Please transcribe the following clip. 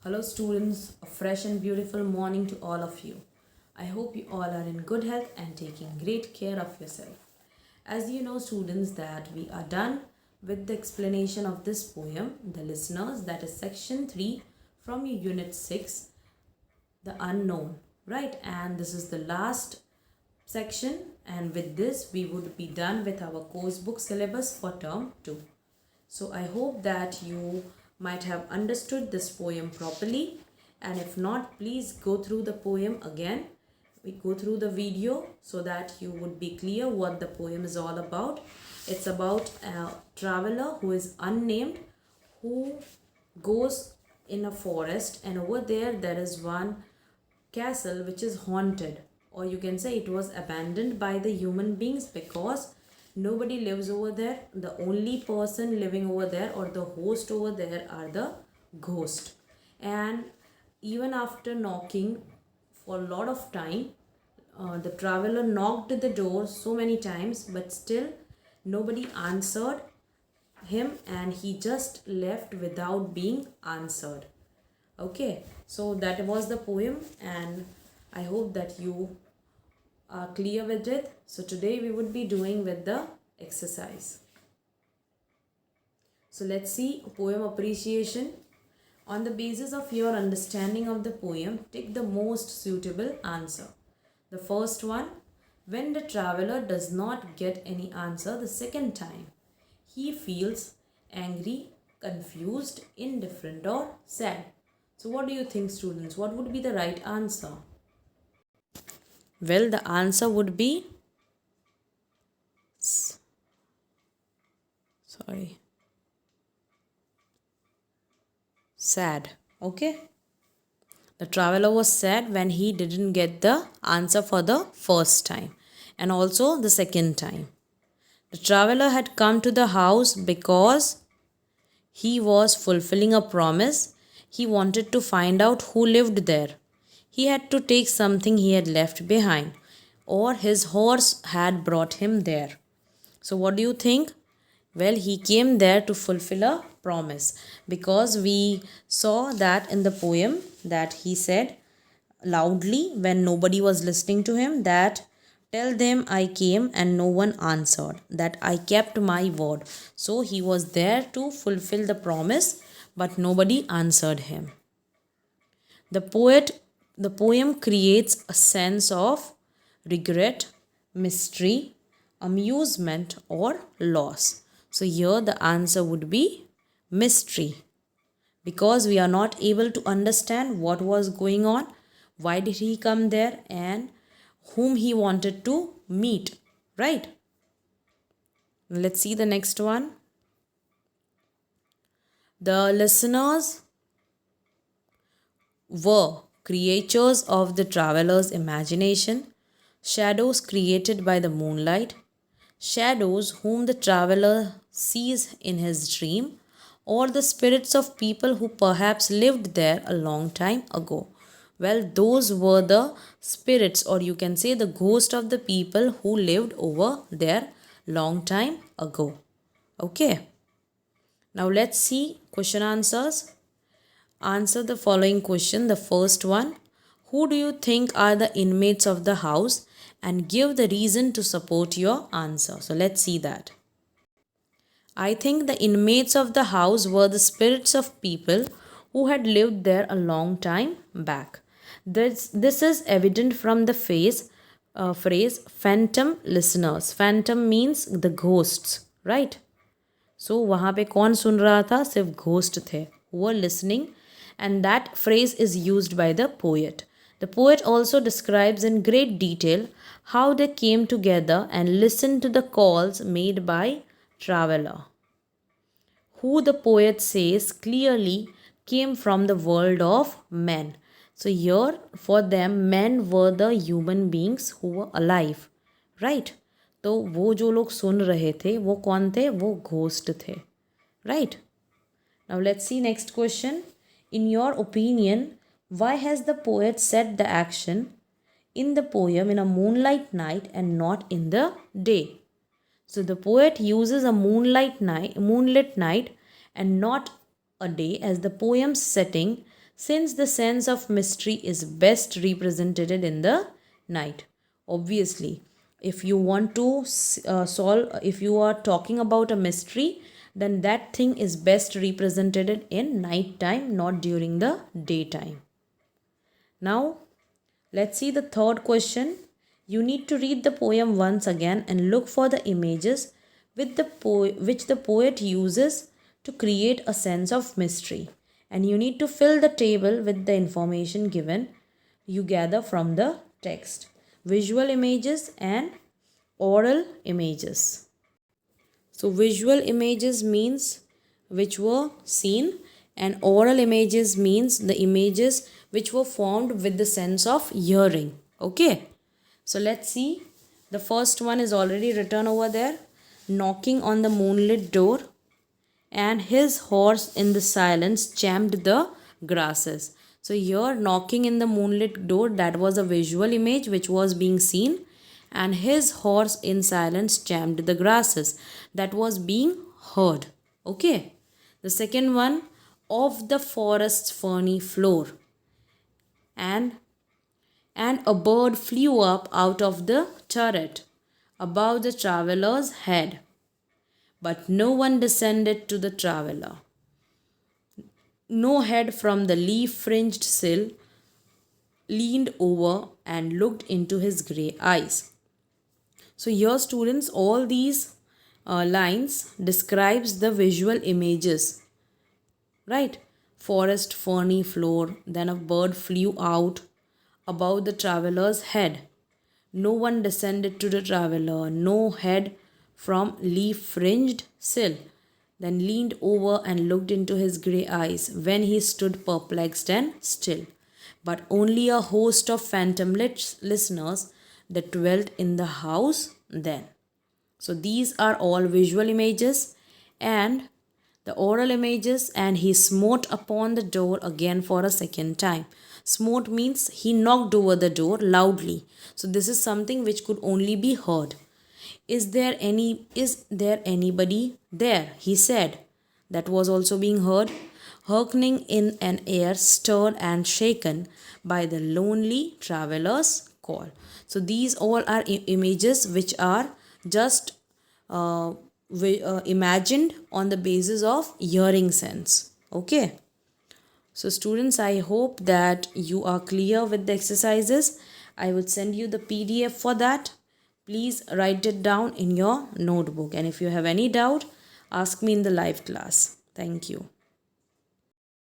Hello, students. A fresh and beautiful morning to all of you. I hope you all are in good health and taking great care of yourself. As you know, students, that we are done with the explanation of this poem, the listeners, that is section 3 from your unit 6, the unknown, right? And this is the last section, and with this, we would be done with our course book syllabus for term 2. So I hope that you might have understood this poem properly, and if not, please go through the poem again. We go through the video so that you would be clear what the poem is all about. It's about a traveler who is unnamed, who goes in a forest, and over there is one castle which is haunted, or you can say it was abandoned by the human beings because nobody lives over there. The only person living over there, or the host over there, are the ghost. And even after knocking for a lot of time, the traveler knocked at the door so many times, but still nobody answered him, and he just left without being answered. Okay, so that was the poem, and I hope that you are clear with it. So today we would be doing with the exercise. So let's see poem appreciation. On the basis of your understanding of the poem, take the most suitable answer. The first one, when the traveler does not get any answer the second time, he feels angry, confused, indifferent, or sad. So what do you think, students? What would be the right answer? Well, the answer would be sad. Okay. The traveler was sad when he didn't get the answer for the first time and also the second time. The traveler had come to the house because he was fulfilling a promise. He wanted to find out who lived there. He had to take something he had left behind, or his horse had brought him there. So, what do you think? Well, he came there to fulfill a promise, because we saw that in the poem that he said loudly when nobody was listening to him that tell them I came and no one answered, that I kept my word. So he was there to fulfill the promise, but nobody answered him. The poem creates a sense of regret, mystery, amusement, or loss. So here the answer would be mystery, because we are not able to understand what was going on, why did he come there, and whom he wanted to meet, right? Let's see the next one. The listeners were creatures of the traveler's imagination, shadows created by the moonlight, shadows whom the traveler sees in his dream, or the spirits of people who perhaps lived there a long time ago. Well, those were the spirits, or you can say the ghost of the people who lived over there long time ago. Okay. Now let's see question answers. Answer the following question. The first one, who do you think are the inmates of the house, and give the reason to support your answer. So let's see that. I think the inmates of the house were the spirits of people who had lived there a long time back. This is evident from the phrase phantom listeners. Phantom means the ghosts, right? So वहाँ पे कौन सुन रहा था? सिर्फ ghost थे who were listening, and that phrase is used by the poet. The poet also describes in great detail how they came together and listened to the calls made by traveler, who the poet says clearly came from the world of men. So here for them men were the human beings who were alive, right? तो वो जो लोग सुन रहे थे वो कौन थे? वो घोस्ट थे, right? Now let's see next question. In your opinion, why has the poet set the action in the poem in a moonlight night and not in the day? So the poet uses a moonlit night and not a day as the poem's setting, since the sense of mystery is best represented in the night. Obviously, if you want to if you are talking about a mystery, then that thing is best represented in night time, not during the daytime. Now, let's see the third question. You need to read the poem once again and look for the images which the poet uses to create a sense of mystery. And you need to fill the table with the information given you gather from the text. Visual images and oral images. So, visual images means which were seen, and oral images means the images which were formed with the sense of hearing. Okay, so let's see. The first one is already written over there. Knocking on the moonlit door, and his horse in the silence champed the grasses. So here, knocking in the moonlit door, that was a visual image which was being seen, and his horse in silence champed the grasses, that was being heard. Okay, the second one, of the forest's ferny floor, and a bird flew up out of the turret above the traveller's head, but no one descended to the traveller. No head from the leaf fringed sill leaned over and looked into his grey eyes. So here, students, all these lines describes the visual images, right? Forest ferny floor, then a bird flew out above the traveller's head. No one descended to the traveller. No head from leaf fringed sill, then leaned over and looked into his grey eyes when he stood perplexed and still. But only a host of phantom listeners that dwelt in the house then. So these are all visual images and the oral images. And he smote upon the door again for a second time. Smote means he knocked over the door loudly. So this is something which could only be heard. Is there anybody there? He said. That was also being heard. Hearkening in an air stirred and shaken by the lonely traveller's call. So these all are images which are just imagined on the basis of hearing sense. Okay. So students, I hope that you are clear with the exercises. I would send you the PDF for that. Please write it down in your notebook. And if you have any doubt, ask me in the live class. Thank you.